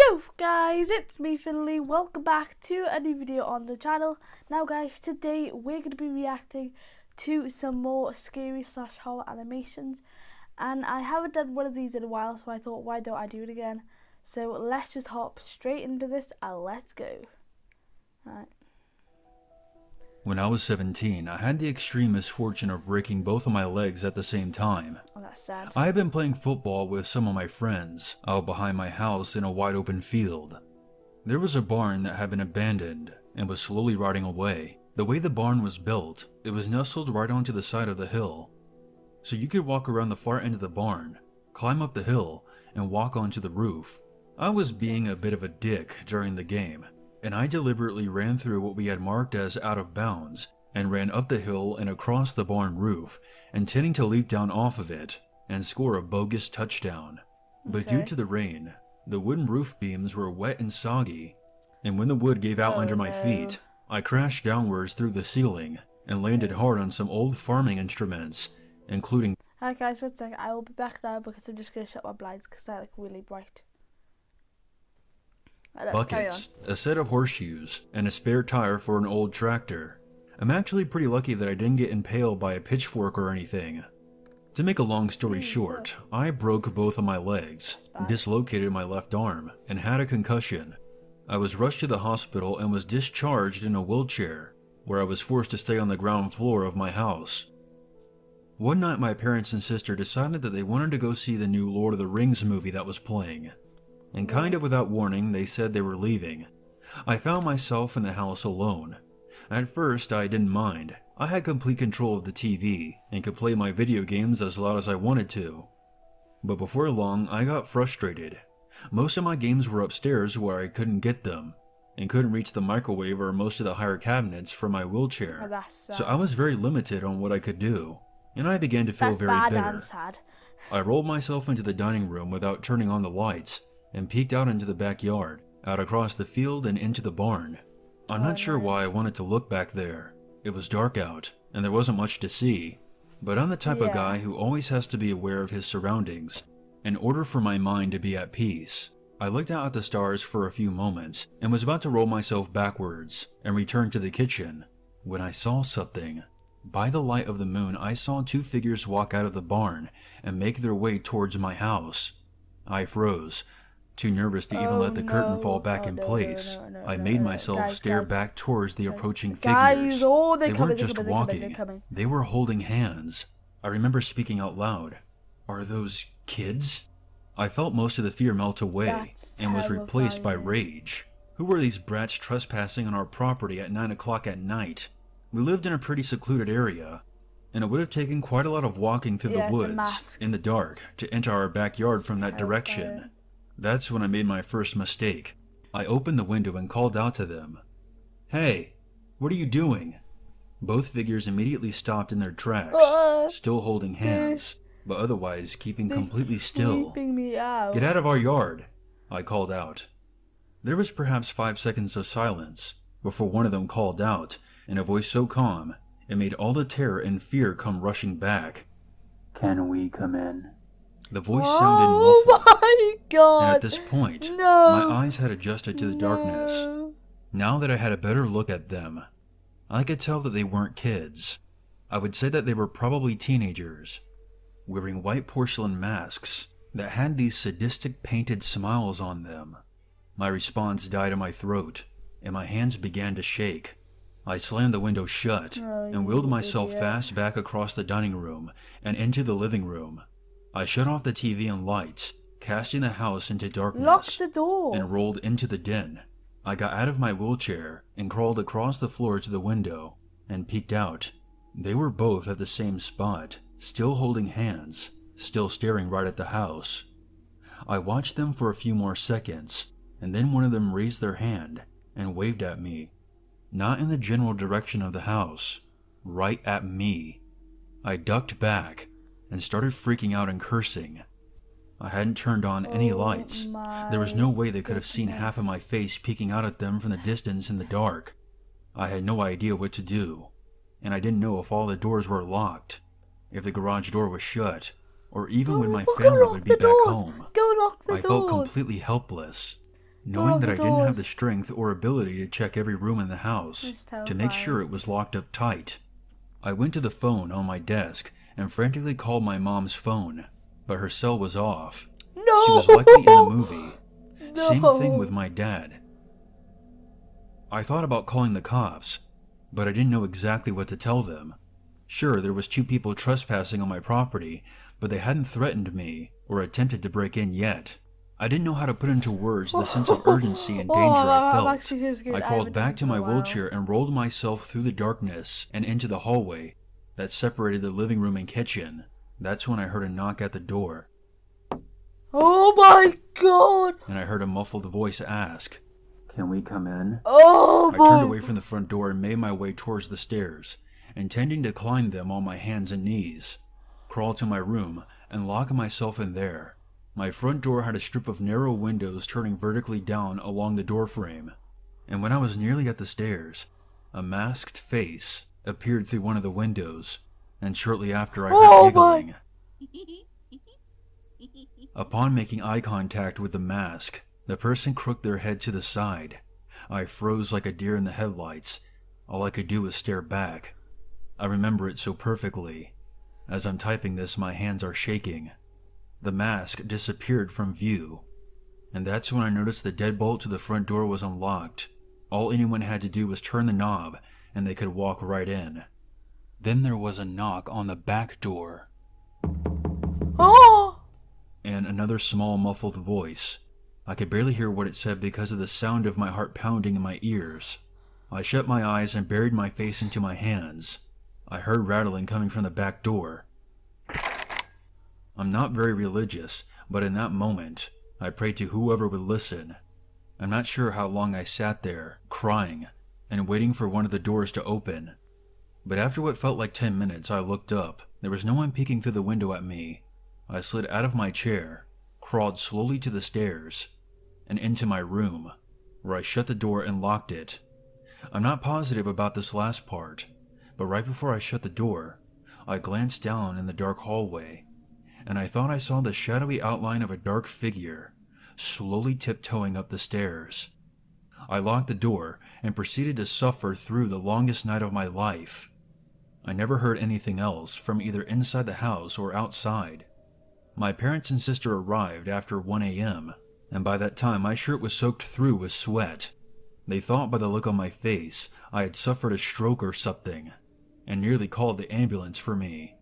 Hello guys, it's me Finley. Welcome back to a new video on the channel. Now guys, today we're going to be reacting to some more scary / horror animations, and I haven't done one of these in a while, so I thought, why don't I do it again? So let's just hop straight into this and let's go. Alright. When I was 17, I had the extreme misfortune of breaking both of my legs at the same time. Oh, that's sad. I had been playing football with some of my friends out behind my house in a wide open field. There was a barn that had been abandoned and was slowly rotting away. The way the barn was built, it was nestled right onto the side of the hill. So you could walk around the far end of the barn, climb up the hill, and walk onto the roof. I was being a bit of a dick during the game, and I deliberately ran through what we had marked as out of bounds and ran up the hill and across the barn roof, intending to leap down off of it and score a bogus touchdown. But due to the rain, the wooden roof beams were wet and soggy, and when the wood gave out under my feet, I crashed downwards through the ceiling and landed hard on some old farming instruments, including... Alright guys, one second. I will be back now because I'm just going to shut my blinds because they're like really bright. Buckets, a set of horseshoes, and a spare tire for an old tractor. I'm actually pretty lucky that I didn't get impaled by a pitchfork or anything. To make a long story short, I broke both of my legs, dislocated my left arm, and had a concussion. I was rushed to the hospital and was discharged in a wheelchair, where I was forced to stay on the ground floor of my house. One night my parents and sister decided that they wanted to go see the new Lord of the Rings movie that was playing. And kind of without warning, they said they were leaving. I found myself in the house alone. At first, I didn't mind. I had complete control of the TV and could play my video games as loud as I wanted to. But before long, I got frustrated. Most of my games were upstairs where I couldn't get them, and couldn't reach the microwave or most of the higher cabinets from my wheelchair. So I was very limited on what I could do, and I began to feel very bitter. I rolled myself into the dining room without turning on the lights, and peeked out into the backyard, out across the field and into the barn. I'm not sure why I wanted to look back there. It was dark out, and there wasn't much to see, but I'm the type of guy who always has to be aware of his surroundings, in order for my mind to be at peace. I looked out at the stars for a few moments, and was about to roll myself backwards, and return to the kitchen, when I saw something. By the light of the moon, I saw two figures walk out of the barn, and make their way towards my house. I froze. Too nervous to even let the curtain fall back in place, I made myself stare back towards the approaching figures. They weren't just walking, they were holding hands. I remember speaking out loud, "Are those kids?" I felt most of the fear melt away and was replaced by rage. Who were these brats trespassing on our property at 9 o'clock at night? We lived in a pretty secluded area, and it would have taken quite a lot of walking through the woods in the dark to enter our backyard from that direction. That's when I made my first mistake. I opened the window and called out to them, "Hey, what are you doing?" Both figures immediately stopped in their tracks, still holding hands, but otherwise keeping completely still. "Get out of our yard," I called out. There was perhaps 5 seconds of silence before one of them called out, in a voice so calm, it made all the terror and fear come rushing back. "Can we come in?" The voice sounded muffled. Oh my god! And at this point, my eyes had adjusted to the darkness. Now that I had a better look at them, I could tell that they weren't kids. I would say that they were probably teenagers, wearing white porcelain masks that had these sadistic painted smiles on them. My response died in my throat, and my hands began to shake. I slammed the window shut and wheeled myself fast back across the dining room and into the living room. I shut off the TV and lights, casting the house into darkness. Locked the door. And rolled into the den. I got out of my wheelchair and crawled across the floor to the window and peeked out. They were both at the same spot, still holding hands, still staring right at the house. I watched them for a few more seconds, and then one of them raised their hand and waved at me. Not in the general direction of the house, right at me. I ducked back and started freaking out and cursing. I hadn't turned on any lights. There was no way they could have seen half of my face peeking out at them from the distance in the dark. I had no idea what to do, and I didn't know if all the doors were locked, if the garage door was shut, or even when my family would be back home. Go lock the doors. I felt completely helpless. knowing that I didn't have the doors. strength or ability to check every room in the house It's to make terrifying. sure it was locked up tight. I went to the phone on my desk and frantically called my mom's phone, but her cell was off. No! She was likely in the movie. No. Same thing with my dad. I thought about calling the cops, but I didn't know exactly what to tell them. Sure, there was 2 people trespassing on my property, but they hadn't threatened me or attempted to break in yet. I didn't know how to put into words the sense of urgency and danger I I'm felt. actually so scared. I haven't crawled done back this to in a my while. wheelchair and rolled myself through the darkness and into the hallway that separated the living room and kitchen. That's when I heard a knock at the door, Oh my god! and I heard a muffled voice ask, "Can we come in?" Oh I my turned away from the front door and made my way towards the stairs, intending to climb them on my hands and knees, crawl to my room, and lock myself in there. My front door had a strip of narrow windows turning vertically down along the doorframe, and when I was nearly at the stairs, a masked face appeared through one of the windows, and shortly after I heard giggling. Upon making eye contact with the mask, the person crooked their head to the side. I froze like a deer in the headlights. All I could do was stare back. I remember it so perfectly. As I'm typing this, my hands are shaking. The mask disappeared from view, and that's when I noticed the deadbolt to the front door was unlocked. All anyone had to do was turn the knob, and they could walk right in. Then there was a knock on the back door, Oh! and another small muffled voice. I could barely hear what it said because of the sound of my heart pounding in my ears. I shut my eyes and buried my face into my hands. I heard rattling coming from the back door. I'm not very religious, but in that moment, I prayed to whoever would listen. I'm not sure how long I sat there, crying, and waiting for one of the doors to open. But after what felt like 10 minutes, I looked up. There was no one peeking through the window at me. I slid out of my chair, crawled slowly to the stairs, and into my room, where I shut the door and locked it. I'm not positive about this last part, but right before I shut the door, I glanced down in the dark hallway, and I thought I saw the shadowy outline of a dark figure, slowly tiptoeing up the stairs. I locked the door and proceeded to suffer through the longest night of my life. I never heard anything else from either inside the house or outside. My parents and sister arrived after 1 a.m., and by that time my shirt was soaked through with sweat. They thought by the look on my face I had suffered a stroke or something, and nearly called the ambulance for me.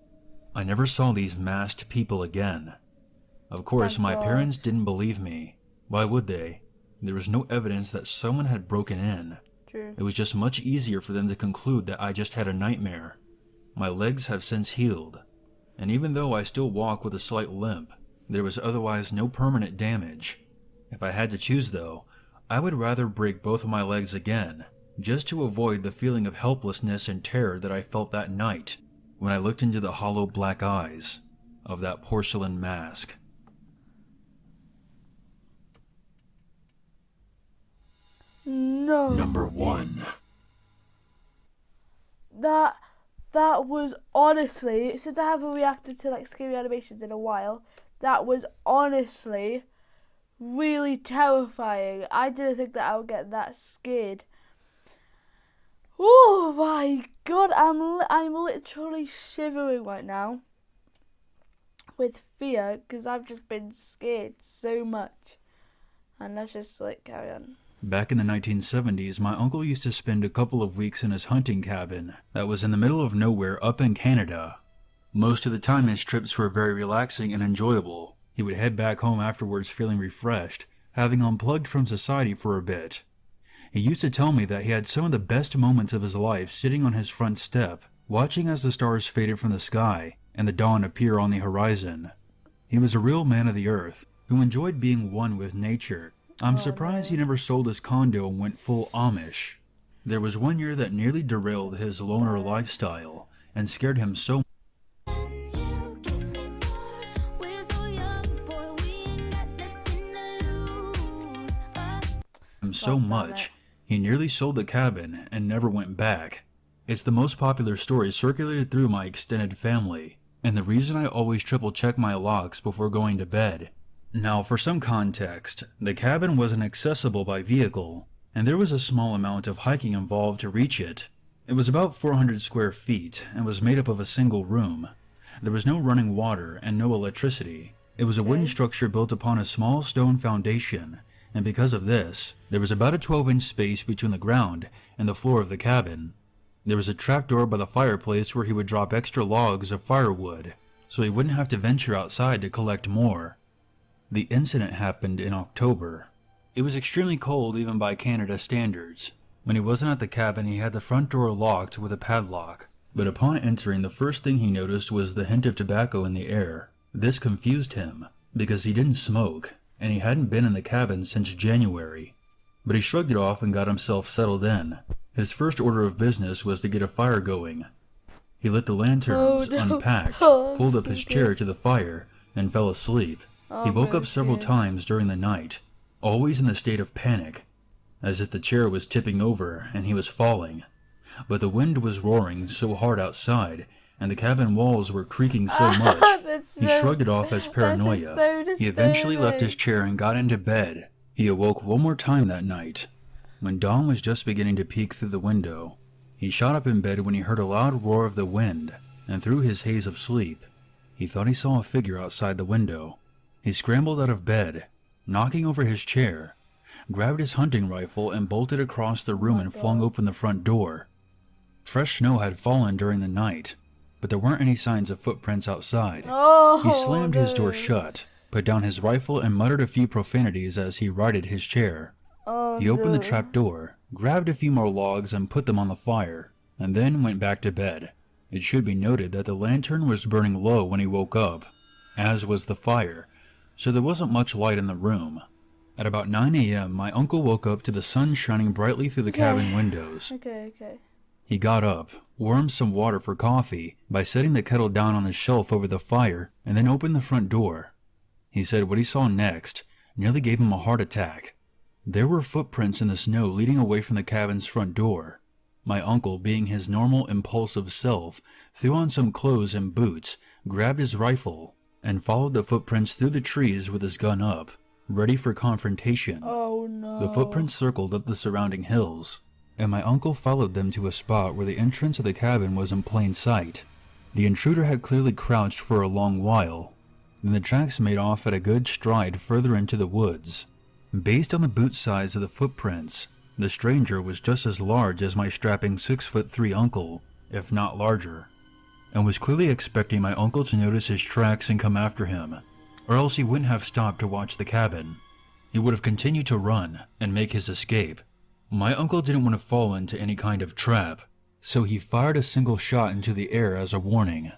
I never saw these masked people again. Of course, Thank my God. parents didn't believe me. Why would they? There was no evidence that someone had broken in. True. It was just much easier for them to conclude that I just had a nightmare. My legs have since healed, and even though I still walk with a slight limp, there was otherwise no permanent damage. If I had to choose though, I would rather break both of my legs again, just to avoid the feeling of helplessness and terror that I felt that night when I looked into the hollow black eyes of that porcelain mask. No. Number 1. That was honestly, since I haven't reacted to like scary animations in a while, that was honestly really terrifying. I didn't think that I would get that scared. Oh my god, I'm literally shivering right now with fear because I've just been scared so much. And let's just like carry on. Back in the 1970s, my uncle used to spend a couple of weeks in his hunting cabin that was in the middle of nowhere up in Canada. Most of the time his trips were very relaxing and enjoyable. He would head back home afterwards feeling refreshed, having unplugged from society for a bit. He used to tell me that he had some of the best moments of his life sitting on his front step, watching as the stars faded from the sky and the dawn appear on the horizon. He was a real man of the earth, who enjoyed being one with nature. I'm surprised he never sold his condo and went full Amish. There was one year that nearly derailed his loner lifestyle and scared him so much, he nearly sold the cabin and never went back. It's the most popular story circulated through my extended family, and the reason I always triple check my locks before going to bed. Now, for some context, the cabin wasn't accessible by vehicle, and there was a small amount of hiking involved to reach it. It was about 400 square feet and was made up of a single room. There was no running water and no electricity. It was a wooden structure built upon a small stone foundation, and because of this, there was about a 12-inch space between the ground and the floor of the cabin. There was a trapdoor by the fireplace where he would drop extra logs of firewood, so he wouldn't have to venture outside to collect more. The incident happened in October. It was extremely cold even by Canada standards. When he wasn't at the cabin, he had the front door locked with a padlock, but upon entering, the first thing he noticed was the hint of tobacco in the air. This confused him, because he didn't smoke, and he hadn't been in the cabin since January. But he shrugged it off and got himself settled in. His first order of business was to get a fire going. He lit the lanterns, unpacked, pulled up his chair to the fire, and fell asleep. He woke up several times during the night, always in a state of panic, as if the chair was tipping over and he was falling. But the wind was roaring so hard outside, and the cabin walls were creaking so much, he shrugged it off as paranoia. He eventually left his chair and got into bed. He awoke one more time that night. When dawn was just beginning to peek through the window, he shot up in bed when he heard a loud roar of the wind, and through his haze of sleep, he thought he saw a figure outside the window. He scrambled out of bed, knocking over his chair, grabbed his hunting rifle and bolted across the room and flung open the front door. Fresh snow had fallen during the night, but there weren't any signs of footprints outside. He slammed his door shut, put down his rifle and muttered a few profanities as he righted his chair. He opened the trap door, grabbed a few more logs and put them on the fire, and then went back to bed. It should be noted that the lantern was burning low when he woke up, as was the fire, so there wasn't much light in the room. At about 9 a.m., my uncle woke up to the sun shining brightly through the cabin windows. He got up, warmed some water for coffee by setting the kettle down on the shelf over the fire, and then opened the front door. He said what he saw next nearly gave him a heart attack. There were footprints in the snow leading away from the cabin's front door. My uncle, being his normal impulsive self, threw on some clothes and boots, grabbed his rifle, and followed the footprints through the trees with his gun up, ready for confrontation. The footprints circled up the surrounding hills, and my uncle followed them to a spot where the entrance of the cabin was in plain sight. The intruder had clearly crouched for a long while. Then the tracks made off at a good stride further into the woods. Based on the boot size of the footprints, the stranger was just as large as my strapping 6'3" uncle, if not larger, and was clearly expecting my uncle to notice his tracks and come after him, or else he wouldn't have stopped to watch the cabin. He would have continued to run and make his escape. My uncle didn't want to fall into any kind of trap, so he fired a single shot into the air as a warning,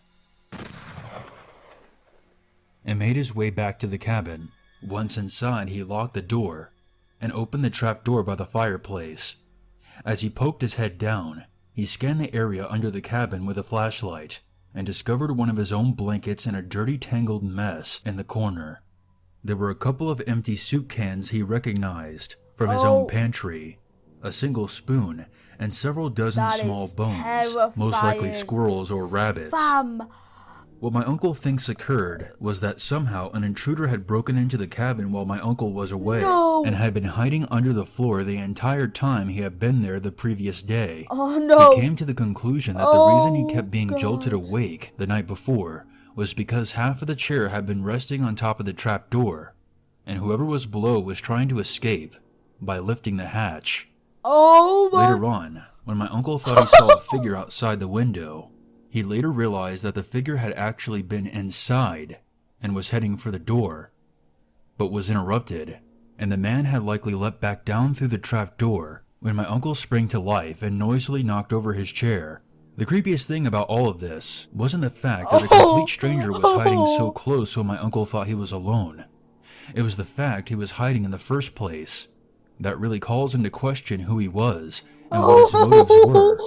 and made his way back to the cabin. Once inside, he locked the door and opened the trap door by the fireplace. As he poked his head down, he scanned the area under the cabin with a flashlight and discovered one of his own blankets in a dirty, tangled mess in the corner. There were a couple of empty soup cans he recognized from his own pantry, a single spoon, and several dozen small bones, most likely squirrels or rabbits. What my uncle thinks occurred was that somehow an intruder had broken into the cabin while my uncle was away and had been hiding under the floor the entire time he had been there the previous day. He came to the conclusion that the reason he kept being jolted awake the night before was because half of the chair had been resting on top of the trap door, and whoever was below was trying to escape by lifting the hatch. Later on, when my uncle thought he saw a figure outside the window, he later realized that the figure had actually been inside and was heading for the door, but was interrupted, and the man had likely leapt back down through the trap door when my uncle sprang to life and noisily knocked over his chair. The creepiest thing about all of this wasn't the fact that a complete stranger was hiding so close when my uncle thought he was alone. It was the fact he was hiding in the first place that really calls into question who he was and what his motives were.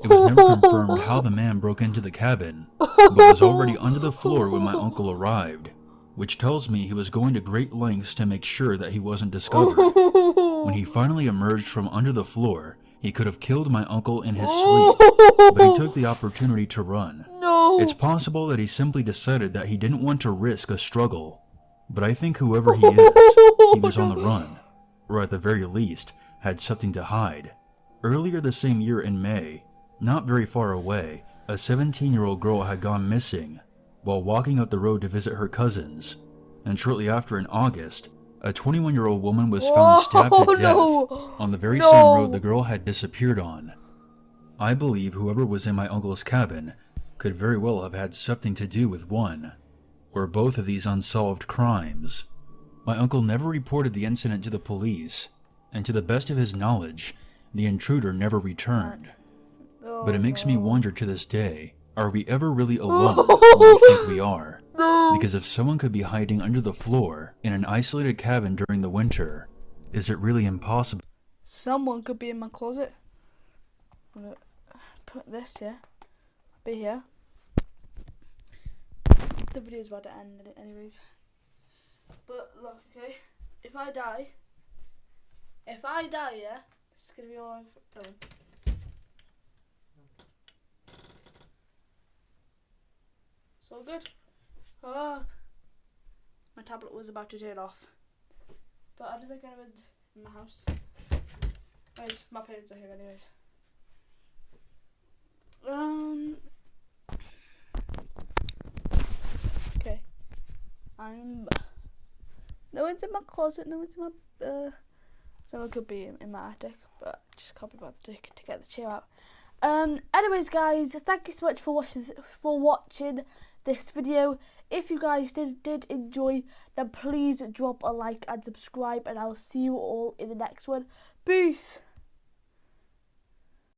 It was never confirmed how the man broke into the cabin, but was already under the floor when my uncle arrived, which tells me he was going to great lengths to make sure that he wasn't discovered. When he finally emerged from under the floor, he could have killed my uncle in his sleep, but he took the opportunity to run. It's possible that he simply decided that he didn't want to risk a struggle. But I think whoever he is, he was on the run, or at the very least, had something to hide. Earlier the same year in May, not very far away, a 17-year-old girl had gone missing while walking up the road to visit her cousins, and shortly after in August, a 21-year-old woman was found stabbed to death on the very same road the girl had disappeared on. I believe whoever was in my uncle's cabin could very well have had something to do with one or both of these unsolved crimes. My uncle never reported the incident to the police, and to the best of his knowledge, the intruder never returned. But it makes me wonder to this day, are we ever really alone when we think we are? Because if someone could be hiding under the floor in an isolated cabin during the winter, is it really impossible? Someone could be in my closet. I'm gonna put this here. Be here. The video's about to end anyways. But look, okay, if I die, yeah, it's gonna be all I've done. So good. My tablet was about to turn off, but I don't think anyone's in my house. Anyways, my parents are here anyways. Okay. No one's in my closet, no one's in my, someone could be in my attic, but I just can't be bothered to get the chair out. Anyways guys, thank you so much for watching this video. If you guys did enjoy, then please drop a like and subscribe, and I'll see you all in the next one. Peace!